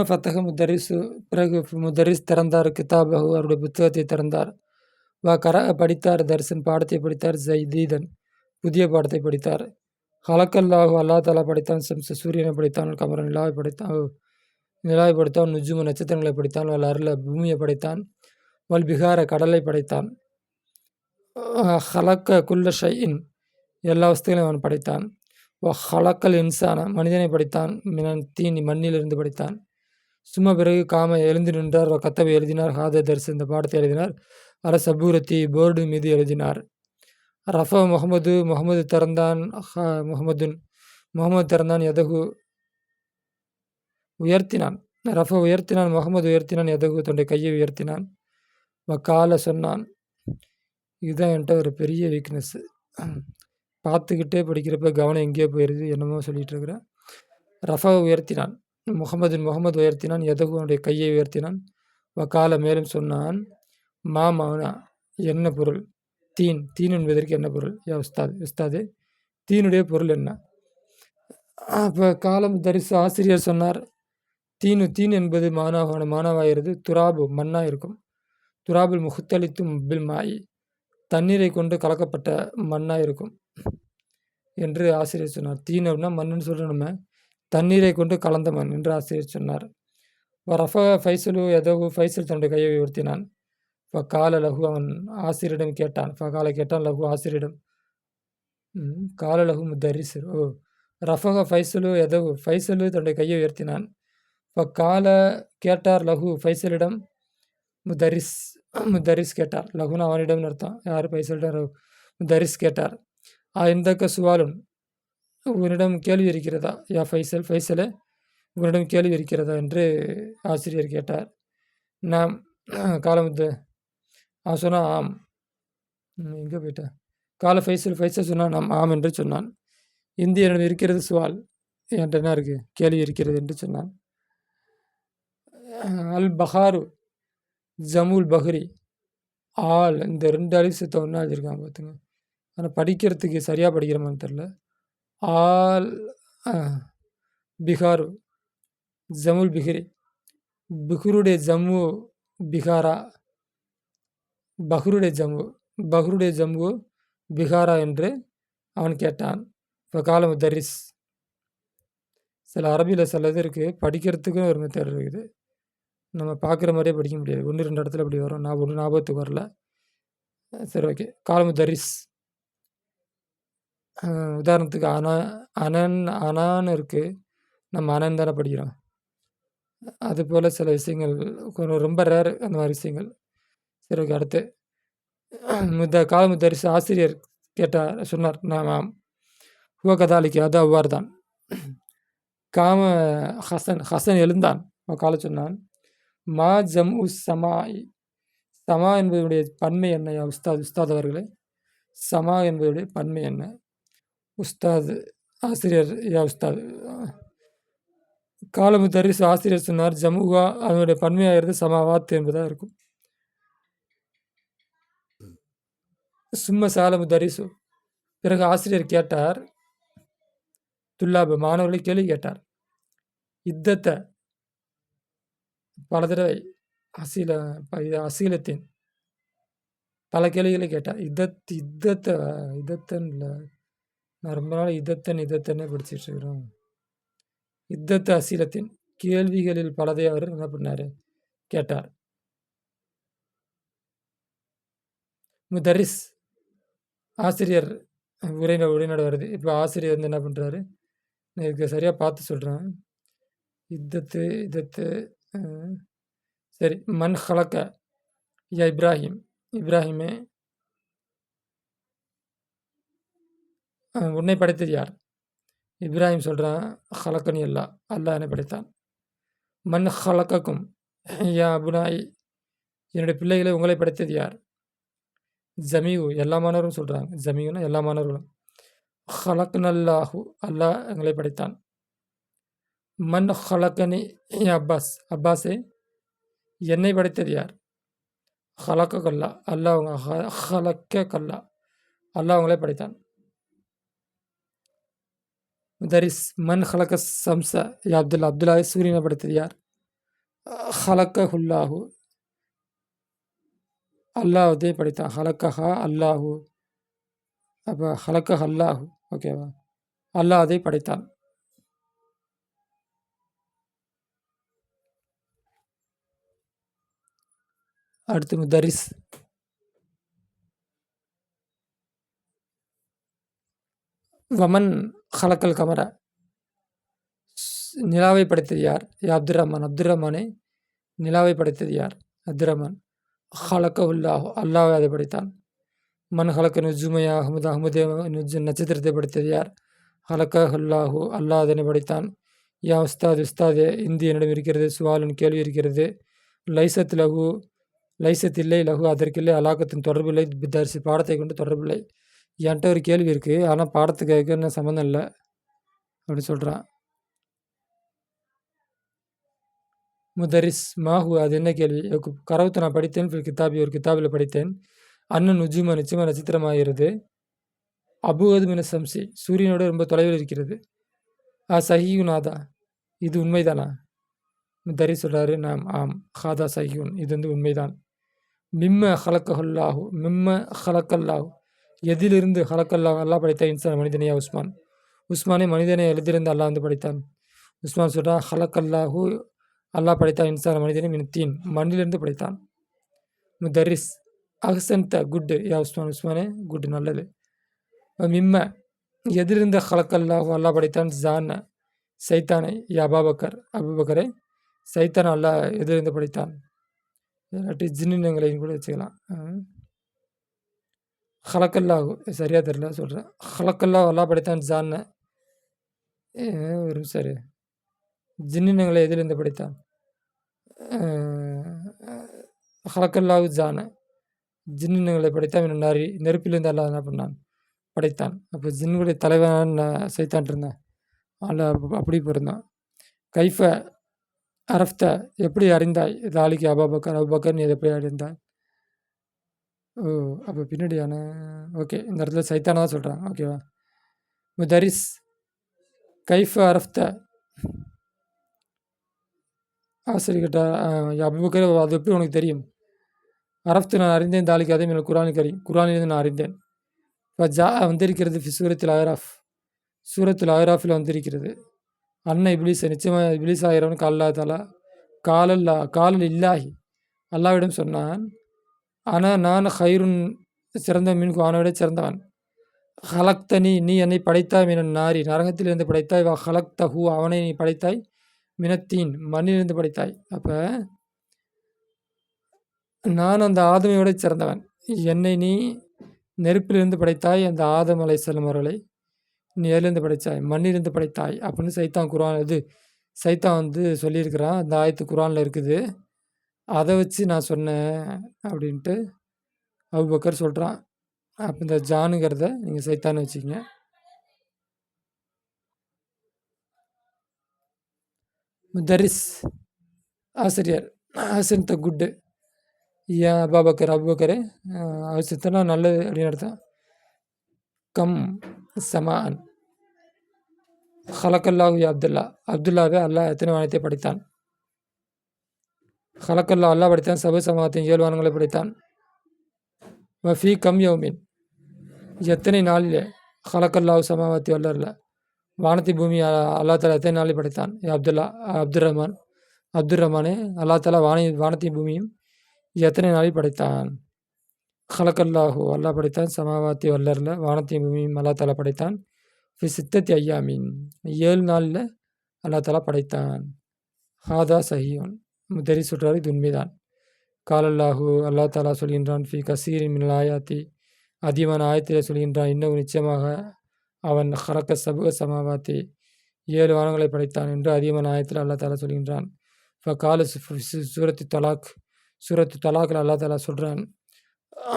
ஃபத்தஹ முத்தரிசு பிறகு முத்தரிஸ் திறந்தார் கிதாபஹு அவருடைய புத்தகத்தை திறந்தார். படித்தார் தர்சன் பாடத்தை படித்தார். ஜைதீதன் புதிய பாடத்தை படித்தார். ஹலக்கல்லாஹு அல்லாஹ் தாலா படைத்தான். சம்ச சூரியனை படைத்தான். கமரன் நிலாவை படைத்தான். நிலாவை படைத்தான். நுஜும நட்சத்திரங்களை படைத்தான். வல் அருள பூமியை படைத்தான். வல் பிகார கடலை படைத்தான். ஹலக்க குல்ல ஷைஇன் எல்லா வஸ்துகளையும் அவன் படைத்தான். ஹலக்கல் இன்சான மனிதனை படைத்தான். மினன் தீனி மண்ணிலிருந்து படைத்தான். சும்மா பிறகு காம எழுந்து நின்றார். கத்தவை எழுதினார். ஹாத தர்ஸ் இந்த பாடத்தை எழுதினார். அல சபூரத்தி போர்டு மீது எழுதினார். ரஃப முகமது திறந்தான். முகமது திறந்தான். எதகு உயர்த்தினான். ரஃப உயர்த்தினான். முகமது உயர்த்தினான். எதகு தன்னுடைய கையை உயர்த்தினான். கால சொன்னான். இதுதான் என்கிட்ட ஒரு பெரிய வீக்னஸ். பார்த்துக்கிட்டே படிக்கிறப்ப கவனம் எங்கேயோ போயிடுது. என்னமோ சொல்லிட்டு இருக்கிறேன். ரஃபா உயர்த்தினான். முகமது உயர்த்தினான். எதகு அவனுடைய கையை உயர்த்தினான். கால மேலும் சொன்னான். மாமானா என்ன பொருள்? தீன் என்பதற்கு என்ன பொருள்? உஸ்தாது தீனுடைய பொருள் என்ன? அப்போ காலம் தரிசு ஆசிரியர் சொன்னார். தீன் என்பது மானாவாகிறது. துராபு மண்ணாக இருக்கும். துராபுல் முஹத்தலித்தும் பில் மாயி தண்ணீரை கொண்டு கலக்கப்பட்ட மண்ணாக இருக்கும் என்று ஆசிரியர் சொன்னார். தீன் அப்படின்னா மண்ணுன்னு சொல்கிறோம் நம்ம. தண்ணீரை கொண்டு கலந்த மண் என்று ஆசிரியர் சொன்னார். ரஃப ஃபைசலு எதவு ஃபைசல் தன்னுடைய கையை உயர்த்தினான். கால லகு அவன் ஆசிரியரிடம் கேட்டான். கேட்டான் லகு ஆசிரியரிடம். கால லகு முத்தரிஸ் ரஃபக ஃபைசலு எதவு ஃபைசலு தன்னுடைய கையை உயர்த்தினான். கால கேட்டார் லகு ஃபைசலிடம். முத்தரிஸ் கேட்டார். லகுன்னு அவனிடம் அர்த்தம். யார் ஃபைசலிடம்? முத்தரிஸ் கேட்டார். இந்த சுவாலும் உன்னிடம் கேள்வி இருக்கிறதா? யா ஃபைசலே உன்னிடம் கேள்வி இருக்கிறதா என்று ஆசிரியர் கேட்டார். நாம் காலமுத்து அவன் சொன்னான் ஆம். எங்கே போயிட்டேன்? ஃபைசல் சொன்னான் நாம் ஆம் என்று சொன்னான். இந்தியனிடம் இருக்கிறது சுவால் என்கிட்ட என்ன இருக்குது? கேள்வி இருக்கிறது என்று சொன்னான். அல் பஹாரு ஜமுல் பஹ்ரி ஆல் இந்த 2 அலிசத்தை ஒன்றா எழுதியிருக்காங்க பார்த்துங்க. ஆனால் படிக்கிறதுக்கு சரியாக படிக்கிறோமான்னு தெரில. ஆல் பிகாரு ஜமுல் பிஹ்ரி பிஹ்ருடைய ஜம்மு பிகாரா பஹ்ருடைய ஜம்மு பிகாரா என்று அவன் கேட்டான். இப்போ காலம் தரிஸ் சில அரபியில் சில இது இருக்குது. படிக்கிறதுக்கும் ஒரு மெத்தட் இருக்குது. நம்ம பார்க்குற மாதிரியே படிக்க முடியாது. 1-2 இடத்துல அப்படி வரும். நான் ஒன்று ஞாபகத்துக்கு வரல. சரி ஓகே. காலம் தரிஸ் உதாரணத்துக்கு அனான்னு இருக்குது. நம்ம அனன் தானே படிக்கிறோம். அதுபோல் சில விஷயங்கள் கொஞ்சம் ரொம்ப ரேர் அந்த மாதிரி விஷயங்கள். சரி ஓகே. அடுத்து காலமுத்தரிசு ஆசிரியர் சொன்னார். நாம் ஹுவ கதாலிக்கு அது அவ்வாறு தான். காம ஹசன் எழுந்தான். கால சொன்னான். மா ஜம் சமா என்பதனுடைய பன்மை என்ன? உஸ்தாத் அவர்களே, சமா என்பதுடைய பன்மை என்ன? உஸ்தாத் ஆசிரியர் உஸ்தாத் காலமுத்தரிசு ஆசிரியர் சொன்னார். ஜமுகா அதனுடைய பன்மையாகிறது சமாவாத் என்பதாக இருக்கும். சும்ம சாலமுத்தரிசு பிறகு ஆசிரியர் கேட்டார். துல்லாபு மாணவர்களை கேள்வி கேட்டார். இத்தத்தை பல தடவை அசீலத்தின் பல கேள்விகளை கேட்டார். இதத்தன் இல்லை, நான் ரொம்ப நாள் இதத்தன்னே படிச்சுட்டு இருக்கிறோம். இத்தத்து அசீலத்தின் கேள்விகளில் பலதை அவர் என்ன பண்ணார்? கேட்டார். முதரிஸ் ஆசிரியர் உரைநடை வருது. இப்போ ஆசிரியர் வந்து என்ன பண்ணுறாரு? நான் இதுக்கு சரியாக பார்த்து சொல்கிறேன். இதத்து சரி. மன் ஹலக்க யா இப்ராஹிமே உன்னை படைத்தது யார்? இப்ராஹிம் சொல்கிறான். ஹலக்கனி அல்லாஹ் என்னை படைத்தான். மன் ஹலக்கக்கும் யா அபுனாய் என்னுடைய பிள்ளைகளை உங்களை படைத்தது யார்? ஜமீவு எல்லா மாணவரும் சொல்கிறாங்க. ஜமீவுனா எல்லா மாணவர்களும். ஹலக்னல்லாஹு அல்லாஹ் எங்களை படைத்தான். மன் ஹலக்கனி அப்பாஸே என்னை படைத்தது யார்? ஹலக்க கல்லா அல்லாஹ் ஹலக்க கல்லா அல்லாஹ் அவங்களே படைத்தான். தரிஸ் மன் ஹலக்க சம்ச யா அப்துல்லா சூரியனை படைத்தது யார்? ஹலக்கஹுல்லாஹு அல்லாஹ்வை படைத்தான். ஹலக்கஹா அல்லாஹு. அப்போ ஹலக்கஹ் அல்லாஹு. ஓகேவா? அல்லாஹ் அதை படைத்தான். அடுத்து முதரிஸ். வமன் ஹலக்கல் கமர. நிலாவை படைத்தது யார்? யா அப்துர் ரஹ்மான். அப்துர் ரஹ்மானே, நிலாவை படைத்தது யார்? அப்துர் ரஹ்மான். ஹலக்கஹுல்லாஹு அல்லாஹ் அதை படைத்தான். மன் ஹலக்க நுஜுமையா அஹமது. அஹமது நட்சத்திரத்தை படைத்தது யார்? ஹலக்கஹுல்லாஹு அல்லாஹ் அதனை படைத்தான். யா உஸ்தாத். உஸ்தாதே, இந்தி என்னிடம் இருக்கிறது. சுவாலின் கேள்வி இருக்கிறது. லைசத் லகு. லைசத் இல்லை. லகு அதற்கில்லை. அலாக்கத்தின் தொடர்பில்லை. தரிசி பாடத்தை கொண்டு தொடர்பில்லை. என்கிட்ட ஒரு கேள்வி இருக்குது, ஆனால் பாடத்துக்கு என்ன சம்மந்தம் இல்லை அப்படின்னு சொல்கிறான். முதரிஸ் மாஹு. அது என்ன கேள்வி? கரவுத்து நான் படித்தேன். கிதாபி ஒரு கிதாபில் படித்தேன். அண்ணன் நுஜுமா நிச்சயமாக நட்சத்திரமாகிறது. அபுவது மின சம்சி சூரியனோட ரொம்ப தொலைவில் இருக்கிறது. சஹியுனாதா, இது உண்மைதானா? முதரிஸ் சொல்கிறாரு, நாம் ஆம். ஹாதா சஹியுன், இது உண்மைதான். மிம்ம ஹலக்கஹுல்லாஹு. மிம்ம ஹலக்கல்லாஹு, எதிலிருந்து? ஹலக்கல்லாஹு அல்லாஹ் படைத்தான். இன்சான் மனிதனையா? உஸ்மான். உஸ்மானே, மனிதனை எதிலிருந்து அல்லாஹ் படைத்தான்? உஸ்மான் சொல்கிறா, ஹலக்கல்லாஹு அல்லாஹ் படைத்தான். இன்சான் மனிதனை மினத்தீன், மண்ணிலிருந்து படைத்தான். முதரிஸ் அஹ்சன்த, குட். யா உஸ்மான். உஸ்மானே, குட், நல்லது. மிம்ம எதிலிருந்து? ஹலக்கல்லாஹு அல்லாஹ் படைத்தான். ஜான, சைத்தானை. யா அபூபக்கர். அபூபக்கரே, சைத்தான் அல்லாஹ் எதிலிருந்து படைத்தான்? இல்லாட்டி ஜின்னுங்களையும் கூட வச்சுக்கலாம். ஹலக்கல்லாஹு சரியாக தெரியல சொல்கிறேன். ஹலக்கல்லாஹு அல்லாஹ் படைத்தான். ஜான, ஒரு சரி. ஜின்னுங்களை எதிலிருந்து படைத்தான்? ஹலக்கல்லாஹு ஜான, ஜின்னுங்களை படைத்தான். நாரி, நெருப்பிலிருந்து அல்லாஹ் என்ன பண்ணான்? படைத்தான். அப்போ ஜின்னுடைய தலைவனான சைத்தான் இருந்தான். அல்லாஹ் அப்படி பிறந்தான். கைஃப அரஃப்த, எப்படி அறிந்தாய்? தாலிக்கு அபூபக்கர். அபூபக்கர், நீ எப்படி அறிந்தாய்? ஓ, அப்போ பின்னாடியான. ஓகே, இந்த இடத்துல சைத்தானா தான் சொல்கிறாங்க. ஓகேவா? முதரிஸ் கைஃப அரஃப்த. ஆசிரியர் கேட்டா, அபூபக்கர், அது எப்படி உனக்கு தெரியும்? அரஃப்து, நான் அறிந்தேன். தாலிக்கு அதே மேல் குரானி கரி, குரானிலிருந்து நான் அறிந்தேன். இப்போ வந்திருக்கிறது சூரத்தில் அஹ்ராஃப். சூரத்தில் அஹ்ராஃபில் வந்திருக்கிறது. அண்ணன் இப்லீஸ், நிச்சயமாக இப்லீஸ் ஆகிறவனுக்கு அல்லாஹ் தாலா காலல் இல்லாஹி அல்லாவிடம் சொன்னான், ஆனால் நான் ஹைருன் சிறந்த மீன்கு, அவனை விட சிறந்தவன். ஹலக்தனி, நீ என்னை படைத்தாய். மினன் நாரி, நரகத்திலிருந்து படைத்தாய். வா ஹலக்தஹு, அவனை நீ படைத்தாய். மினத்தீன், மண்ணிலிருந்து படைத்தாய். அப்போ நான் அந்த ஆதமை விட சிறந்தவன். என்னை நீ நெருப்பிலிருந்து படைத்தாய். அந்த ஆதம் அலைஹிஸ்ஸலாம் அவர்களை நீ எதிலிருந்து படைத்தாய்? மண்ணிலிருந்து படைத்தாய் அப்படின்னு சைத்தான் குரான் சைத்தான் சொல்லியிருக்கிறான். அந்த ஆயத்து குரானில் இருக்குது. அதை வச்சு நான் சொன்னேன் அப்படின்ட்டு அபூபக்கர் சொல்கிறான். அப்போ இந்த ஜானுங்கிறத நீங்கள் சைத்தான்னு வச்சுக்கிங்க. முதரிஸ் ஆசிரியர் ஹசன்த, குட்டு. ஏன் அபூபக்கர்? அபூபக்கரே, ஹசத்தனா நல்லது அப்படின்னு அர்த்தம். கம் சமான் ஹலக்கல்லாஹு யா அப்துல்லா. அப்துல்லாவே, அல்லாஹ் எத்தனை வானத்தை படைத்தான்? ஹலக்கல்லா அல்லாஹ் படைத்தான். சபு சமாத்தின் 7 வானங்களை படைத்தான். வஃபி கம் யௌமின், எத்தனை நாளிலே? ஹலக்கல்லாஹு சமாவாத்தி வல்லர்ல, வானத்தி பூமி அல்லா தாலா எத்தனை நாளில் படைத்தான்? யா அப்துல்லா. அப்துர் ரஹ்மான். அப்துர் ரஹ்மானே, அல்லா தாலா வானத்தையும் பூமியும் எத்தனை நாளில் படைத்தான்? ஹலக்கல்லாஹு அல்லாஹ் படைத்தான். சமாவாத்தி வல்லர்ல, வானத்தையும் பூமியும் அல்லா தாலா படைத்தான். ஃபி சித்தத்தி ஐயாமின், 7 நாளில் அல்லா தாலா படைத்தான். ஹாதா சஹியோன். முதரி சொல்கிறாரு, இது உண்மைதான். காலல்லாஹு அல்லா தாலா சொல்கின்றான். ஃபி கசீரின் மினல் ஆயாத்தி, அதிகமான ஆயத்திலே சொல்கின்றான். இன்னும் நிச்சயமாக அவன் ஹலக்க சபுக சமாவாத்தி, 7 வானங்களை படைத்தான் என்று அதிகமான ஆயத்தில் அல்லா தாலா சொல்கின்றான். இப்போ கால சூரத்து தலாக், சூரத்து தலாக்கில் அல்லா தாலா சொல்கிறான்,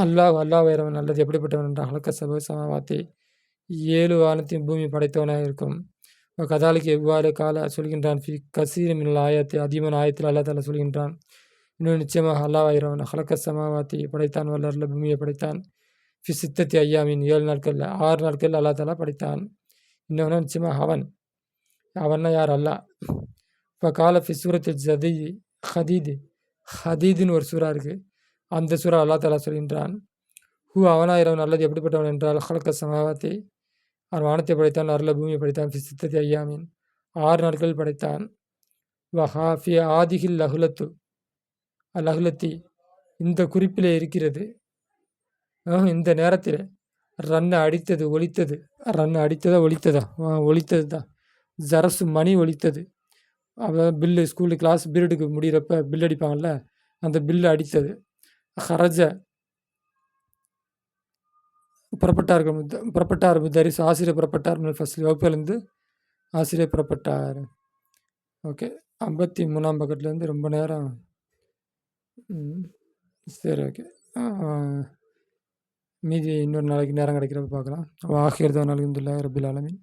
அல்லாஹ் வேறவன் அல்லது எப்படிப்பட்டவன் என்றால் ஹலக்க சபுக சமாவாத்தி, 7 வானத்தையும் பூமி படைத்தவனாக இருக்கும். கதாலிக்கு எவ்வாறு கால சொல்கின்றான். ஃபி கசீர் மினல் ஆயத்தை, அதிகமான ஆயத்தில் அல்லா தாலா சொல்கின்றான். இன்னும் நிச்சயமாக அல்லாஹ் ஆயிரவன் ஹலக்க சமாவாத்தி படைத்தான். வல்லர்ல பூமியை படைத்தான். ஃபி சித்தத்தி ஐயாமின், 7 நாட்களில், 6 நாட்களில் அல்லா தாலா படைத்தான். இன்னொன்று நிச்சயமாக அவன்னா யார்? அல்லாஹ். இப்போ கால ஃபி சூரத்து ஜதி, ஹதீது ஹதீதுன்னு ஒரு சூறா இருக்குது. அந்த சூறா அல்லா தாலா சொல்கின்றான், அவனாயிரம் நல்லது எப்படிப்பட்டவன் என்றால் ஹலக்க சமாவாத்தி, அவன் வானத்தை படைத்தான், அருள பூமியை படைத்தான், சித்தத்தை ஐயாமின் 6 நாட்கள் படைத்தான். வஹாஃபி ஆதிகில் லகுலத்து லகுலத்தி, இந்த குறிப்பில் இருக்கிறது, இந்த நேரத்தில் ரன்னை அடித்தது ஒலித்தது, ரன்னை அடித்ததா ஒலித்ததா ஒலித்தது தான், ஜரசு மணி ஒலித்தது. அதாவது பில்லு ஸ்கூலு கிளாஸ் பீரியடுக்கு முடிகிறப்ப பில் அடிப்பாங்கள்ல, அந்த பில்லு அடித்தது. ஹரஜ புறப்பட்டார் முத்தரிஸ், ஆசிரியர் புறப்பட்டார். ஃபஸ்ட் வகுப்புலேருந்து ஆசிரியர் புறப்பட்டார். ஓகே, 53ஆம் பக்கத்துலேருந்து ரொம்ப நேரம். சரி, ஓகே. மீதி இன்னொரு நாளைக்கு நேரம் கிடைக்கிறப்ப பார்க்கலாம். ஆகிர் தான் அல்ஹம்துலில்லாஹி ரப்பில் ஆலமீன்.